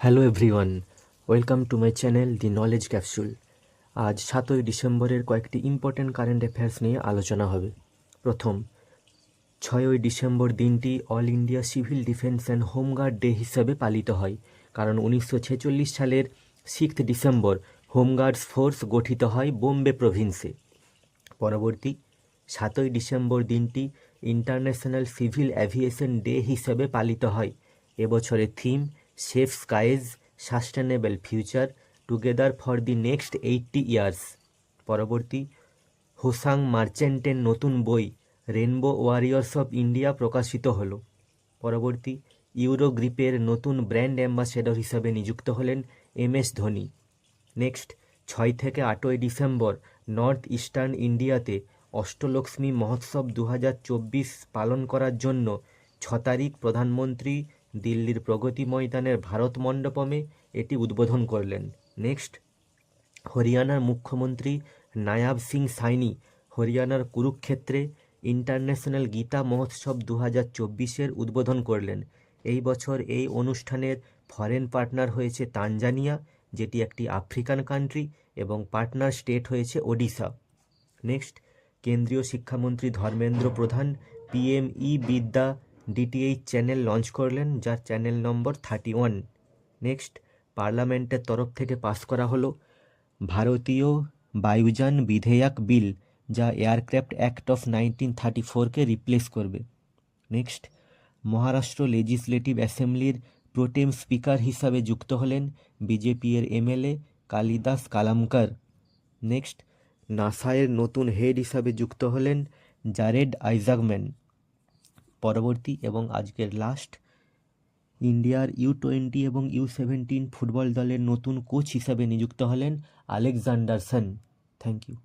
Hello everyone, welcome to my channel the knowledge capsule. আজ 7ই ডিসেম্বরের কয়েকটি ইম্পর্ট্যান্ট কারেন্ট অ্যাফেয়ার্স নিয়ে আলোচনা হবে। প্রথম, 6ই ডিসেম্বর দিনটি all India civil defence and home guard day হিসাবে পালিত হয়, কারণ 1946 সালের 6 ডিসেম্বর হোমগার্ডস ফোর্স গঠিত হয় বোম্বে প্রভিন্সে। পরবর্তী, 7ই ডিসেম্বর দিনটি ইন্টারন্যাশনাল সিভিল অ্যাভিয়েশন ডে হিসেবে পালিত হয়। এবছরের theme safe skies sustainable future together for the next 80 years. পরবর্তী, হোসাং মার্চেন্টের নতুন বই রেনবো ওয়ারিয়র্স অফ ইন্ডিয়া প্রকাশিত হলো। পরবর্তী, ইউরোগ্রিপের নতুন ব্র্যান্ড অ্যাম্বাসেডর হিসাবে নিযুক্ত হলেন MS ধোনি। নেক্সট, 6 থেকে 8ই ডিসেম্বর নর্থ ইস্টার্ন ইন্ডিয়াতে অষ্টলক্ষ্মী মহোৎসব 2024 পালন করার জন্য 6 তারিখ প্রধানমন্ত্রী দিল্লির প্রগতি ময়দানের ভারত মণ্ডপমে এটি উদ্বোধন করলেন। নেক্সট, হরিয়ানার মুখ্যমন্ত্রী নায়াব সিং সাইনি হরিয়ানার কুরুক্ষেত্রে ইন্টারন্যাশনাল গীতা মহোৎসব 2024-এর উদ্বোধন করলেন। এই বছর এই অনুষ্ঠানের ফরেন পার্টনার হয়েছে তানজানিয়া, যেটি একটি আফ্রিকান কান্ট্রি, এবং পার্টনার স্টেট হয়েছে ওডিশা। নেক্সট, কেন্দ্রীয় শিক্ষামন্ত্রী ধর্মেন্দ্র প্রধান PME বিদ্যা DTH চ্যানেল লঞ্চ করলেন, যার চ্যানেল নম্বর 31। নেক্সট, পার্লামেন্টের তরফ থেকে পাস করা হলো ভারতীয় বায়ুযান বিধেয়ক বিল, যা এয়ারক্রাফট অ্যাক্ট অফ 1934-কে রিপ্লেস করবে। নেক্সট, মহারাষ্ট্র লেজিসলেটিভ অ্যাসেম্বলির প্রোটেম স্পিকার হিসাবে যুক্ত হলেন BJP এর MLA কালিদাস কালামকার। নেক্সট, নাসায়ের নতুন হেড হিসাবে যুক্ত হলেন জারেড আইজাকম্যান। পরবর্তী এবং আজকের লাস্ট, ইন্ডিয়ার U20 এবং U17 ফুটবল দলের নতুন কোচ হিসাবে নিযুক্ত হলেন আলেকজান্ডারসন। Thank you.